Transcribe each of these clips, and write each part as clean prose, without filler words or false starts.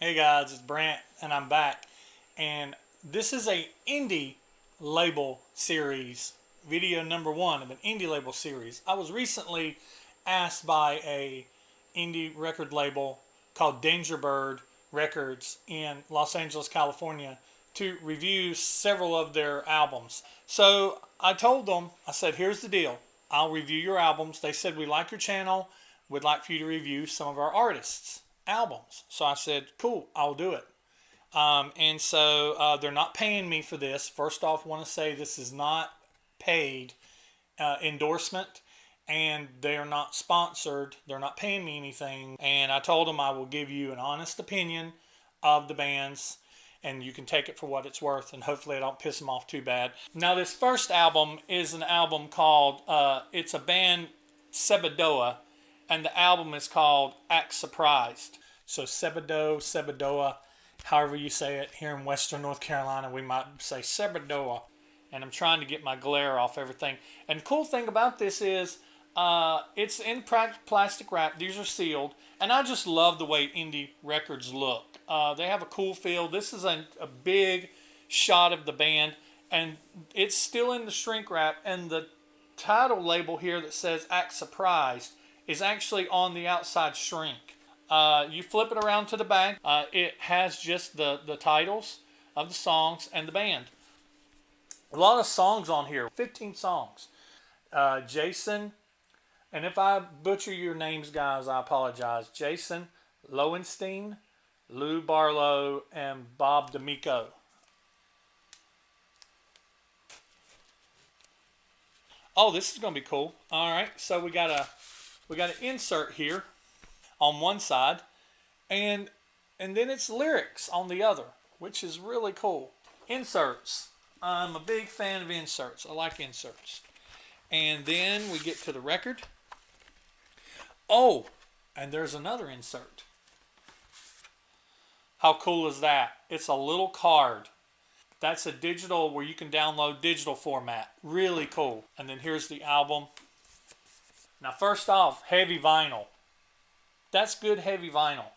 Hey guys, it's Brant and I'm back. And this is a indie label series, video number 1 of an indie label series. I was recently asked by a indie record label called dangerbird Records in Los Angeles, California to review several of their albums. So I told them, I said, here's the deal. I'll review your albums. They said, we like your channel. We'd like for you to review some of our artists' albums. So I said, cool, I'll do it. And so they're not paying me for this. First off, I want to say this is not paid endorsement, and they're not sponsored. They're not paying me anything. And I told them I will give you an honest opinion of the bands, and you can take it for what it's worth, and hopefully I don't piss them off too bad. Now, this first album is an album called, it's a band, Sebadoh, and the album is called Act Surprised. So Sebadoh, however you say it. Here in Western North Carolina, we might say Sebadoh. And I'm trying to get my glare off everything. And the cool thing about this is it's in plastic wrap. These are sealed. And I just love the way indie records look. They have a cool feel. This is a big shot of the band. And it's still in the shrink wrap. And the title label here that says Act Surprised is actually on the outside shrink. You flip it around to the back. It has just the titles of the songs and the band. A lot of songs on here. 15 songs. Jason, and if I butcher your names, guys, I apologize. Jason Lowenstein, Lou Barlow, and Bob D'Amico. Oh, this is going to be cool. All right, so we got an insert here on one side, and then it's lyrics on the other, which is really cool. Inserts. I'm a big fan of inserts. I like inserts. And then we get to the record. Oh, and there's another insert. How cool is that? It's a little card. That's a digital where you can download digital format. Really cool. And then here's the album. Now, first off, heavy vinyl. That's good heavy vinyl.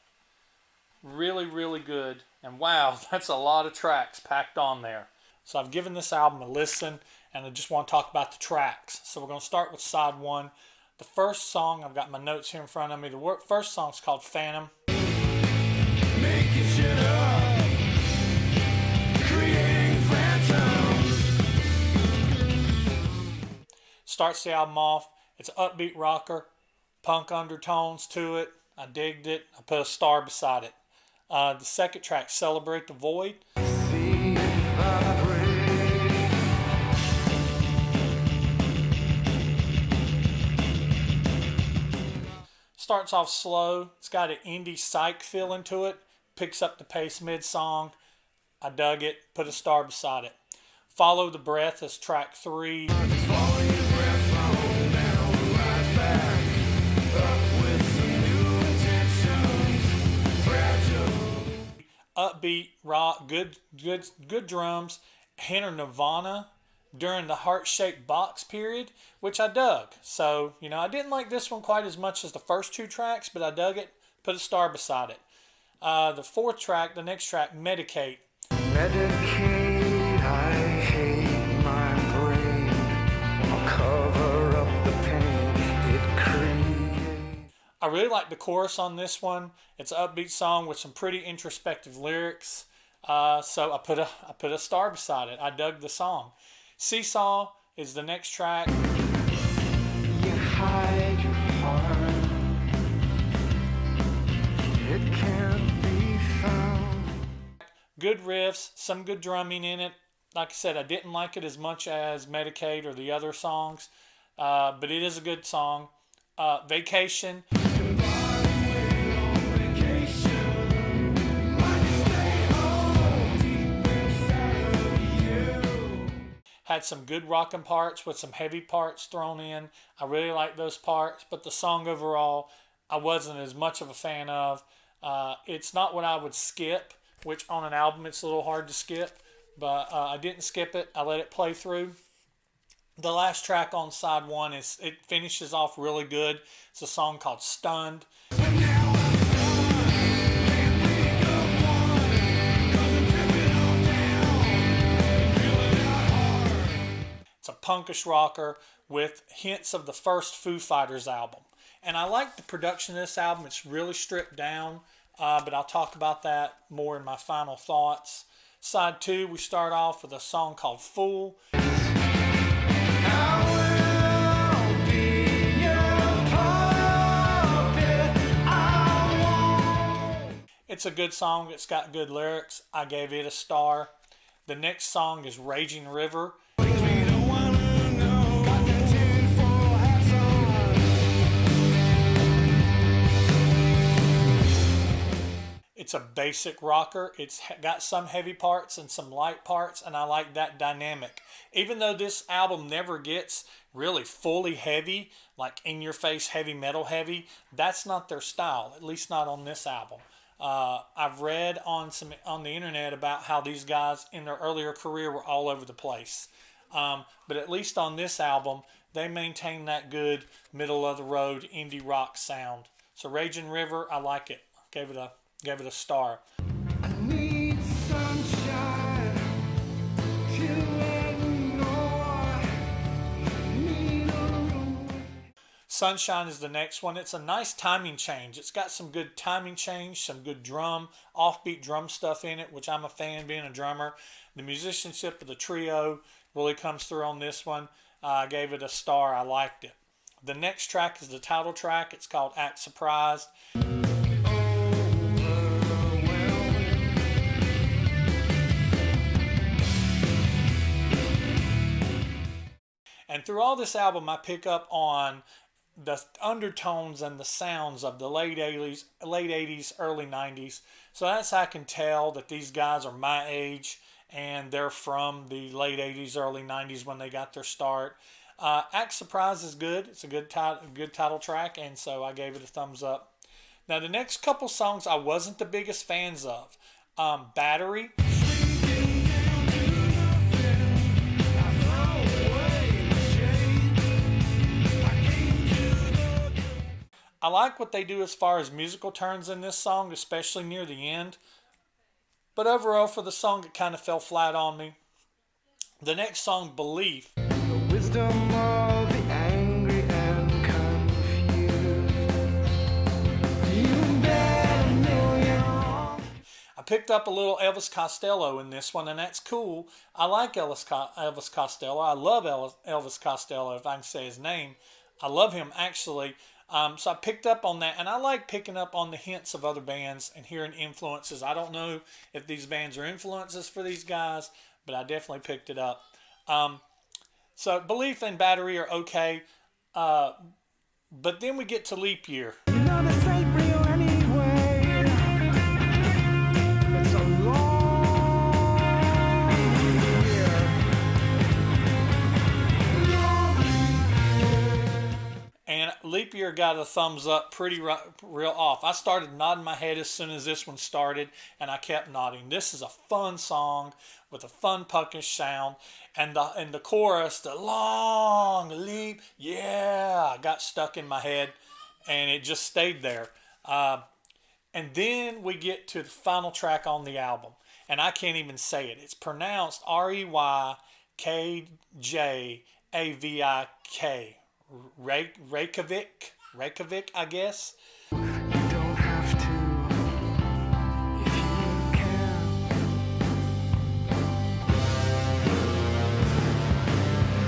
Really, really good. And wow, that's a lot of tracks packed on there. So I've given this album a listen, and I just want to talk about the tracks. So we're going to start with side 1. The first song, I've got my notes here in front of me. The first song is called Phantom. Making shit up, creating phantoms. Starts the album off. It's an upbeat rocker, punk undertones to it. I digged it. I put a star beside it. The second track, Celebrate the Void. Starts off slow. It's got an indie psych feel into it. Picks up the pace mid-song. I dug it. Put a star beside it. Follow the Breath is track 3. Upbeat rock, good drums. Enter Nirvana during the heart-shaped box period, which I dug. So, I didn't like this one quite as much as the first 2 tracks, but I dug it. Put a star beside it. The fourth track, the next track, Medicate. Medicate, I hate my brain. I'll cover up the pain it creates. I really like the chorus on this one. It's an upbeat song with some pretty introspective lyrics. So I put a star beside it. I dug the song. Seesaw is the next track. You hide your heart. It can't be found. Good riffs, some good drumming in it. Like I said, I didn't like it as much as Medicaid or the other songs, but it is a good song. Vacation. Had some good rocking parts with some heavy parts thrown in. I really like those parts, but the song overall, I wasn't as much of a fan of. It's not what I would skip, which on an album it's a little hard to skip, but I didn't skip it. I let it play through. The last track on side 1 it finishes off really good. It's a song called Stunned. And now I'm stunned, can't think of punkish rocker with hints of the first Foo Fighters album. And I like the production of this album. It's really stripped down, but I'll talk about that more in my final thoughts. Side 2, we start off with a song called Fool. It's a good song. It's got good lyrics. I gave it a star. The next song is Raging River. It's a basic rocker. It's got some heavy parts and some light parts, and I like that dynamic. Even though this album never gets really fully heavy, like in-your-face heavy metal heavy, that's not their style, at least not on this album. I've read on the internet about how these guys in their earlier career were all over the place. But at least on this album, they maintain that good middle-of-the-road indie rock sound. So Raging River, I like it. Gave it a star. I need sunshine to ignore. Need a room. Sunshine is the next one. It's a nice timing change. It's got some good timing change, some good offbeat drum stuff in it, which I'm a fan being a drummer. The musicianship of the trio really comes through on this one. I gave it a star. I liked it. The next track is the title track. It's called Act Surprised. And through all this album, I pick up on the undertones and the sounds of the late 80s, early 90s. So that's how I can tell that these guys are my age and they're from the late 80s, early 90s when they got their start. Act Surprise is good. It's a good title track, and so I gave it a thumbs up. Now, the next couple songs I wasn't the biggest fans of. Battery. I like what they do as far as musical turns in this song, especially near the end. But overall, for the song, it kind of fell flat on me. The next song, Belief. The wisdom of the angry and confused. You bet a million. I picked up a little Elvis Costello in this one, and that's cool. I like Elvis Costello. I love Elvis Costello, if I can say his name. I love him, actually. So I picked up on that, and I like picking up on the hints of other bands and hearing influences. I don't know if these bands are influences for these guys, but I definitely picked it up. So Belief and Battery are okay, but then we get to Leap Year. You know this ain't real anyway. It's a long year. And Leap Year got a thumbs up pretty real off. I started nodding my head as soon as this one started, and I kept nodding. This is a fun song with a fun punkish sound, and the chorus, the long leap, yeah, got stuck in my head, and it just stayed there. And then we get to the final track on the album, and I can't even say it. It's pronounced Reykjavik. Reykjavik, I guess. You don't have to if you can.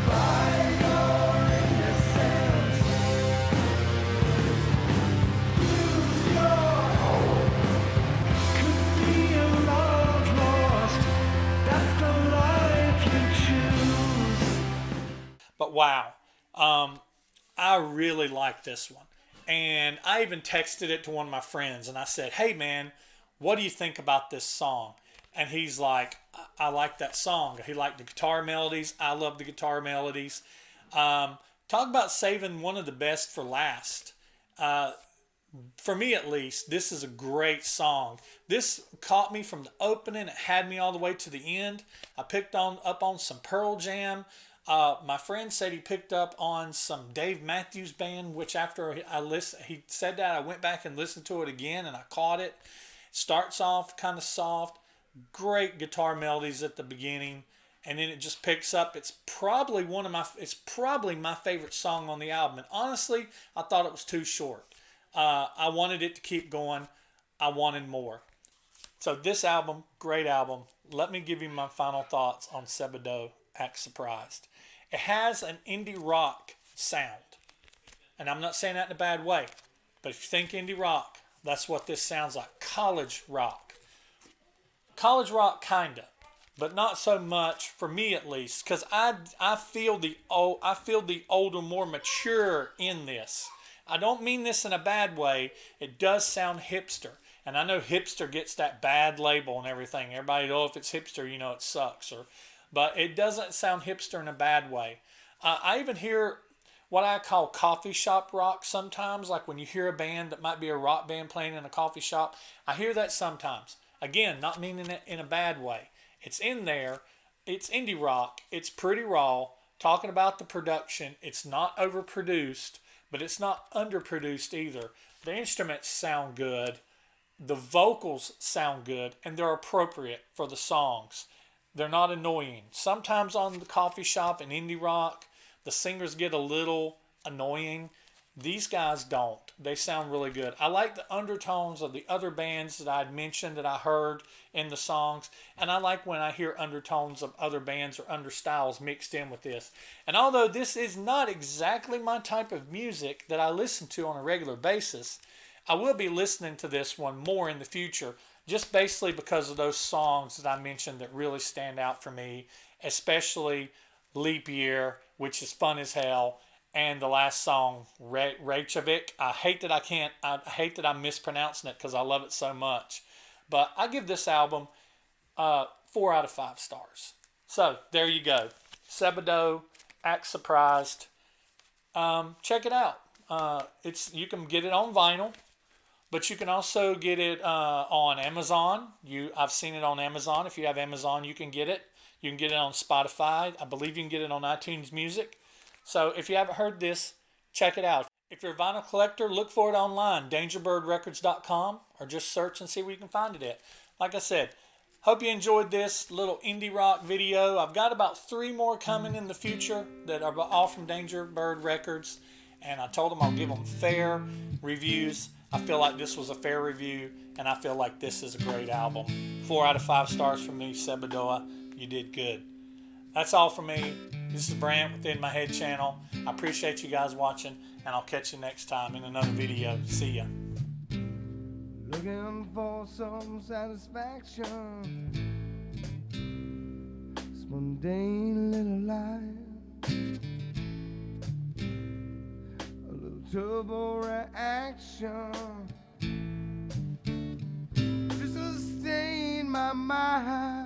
By your innocence, lose your hope. Could be a love lost. That's the life you choose. But wow. I really like this one. And I even texted it to one of my friends and I said, hey man, what do you think about this song? And he's like, I like that song. He liked the guitar melodies. I love the guitar melodies. Talk about saving one of the best for last. For me at least, this is a great song. This caught me from the opening. It had me all the way to the end. I picked up on some Pearl Jam. My friend said he picked up on some Dave Matthews Band, which after he said that, I went back and listened to it again, and I caught it. Starts off kind of soft, great guitar melodies at the beginning, and then it just picks up. It's probably my favorite song on the album. And honestly, I thought it was too short. I wanted it to keep going. I wanted more. So this album, great album. Let me give you my final thoughts on Sebadoh, Act Surprised. It has an indie rock sound. And I'm not saying that in a bad way. But if you think indie rock, that's what this sounds like. College rock. College rock, kinda. But not so much, for me at least. Because I feel the older, more mature in this. I don't mean this in a bad way. It does sound hipster. And I know hipster gets that bad label and everything. Everybody, if it's hipster, it sucks. But it doesn't sound hipster in a bad way. I even hear what I call coffee shop rock sometimes. Like when you hear a band that might be a rock band playing in a coffee shop. I hear that sometimes. Again, not meaning it in a bad way. It's in there. It's indie rock. It's pretty raw. Talking about the production. It's not overproduced, but it's not underproduced either. The instruments sound good. The vocals sound good, and they're appropriate for the songs. They're not annoying. Sometimes on the coffee shop and indie rock, the singers get a little annoying. These guys don't. They sound really good. I like the undertones of the other bands that I'd mentioned that I heard in the songs, and I like when I hear undertones of other bands or other styles mixed in with this. And although this is not exactly my type of music that I listen to on a regular basis, I will be listening to this one more in the future, just basically because of those songs that I mentioned that really stand out for me, especially Leap Year, which is fun as hell, and the last song, Reykjavik. I hate that I'm mispronouncing it because I love it so much. But I give this album 4 out of 5 stars. So there you go. Sebadoh, Act Surprised. Check it out. You can get it on vinyl. But you can also get it on Amazon. I've seen it on Amazon. If you have Amazon, you can get it. You can get it on Spotify. I believe you can get it on iTunes Music. So if you haven't heard this, check it out. If you're a vinyl collector, look for it online, dangerbirdrecords.com, or just search and see where you can find it at. Like I said, hope you enjoyed this little indie rock video. I've got about 3 more coming in the future that are all from Dangerbird Records. And I told them I'll give them fair reviews. I feel like this was a fair review, and I feel like this is a great album. 4 out of 5 stars from me, Sebadoh. You did good. That's all for me. This is Brant with In My Head channel. I appreciate you guys watching, and I'll catch you next time in another video. See ya. Looking for some satisfaction. This mundane little life. A little turbo reaction. Just to sustain my mind.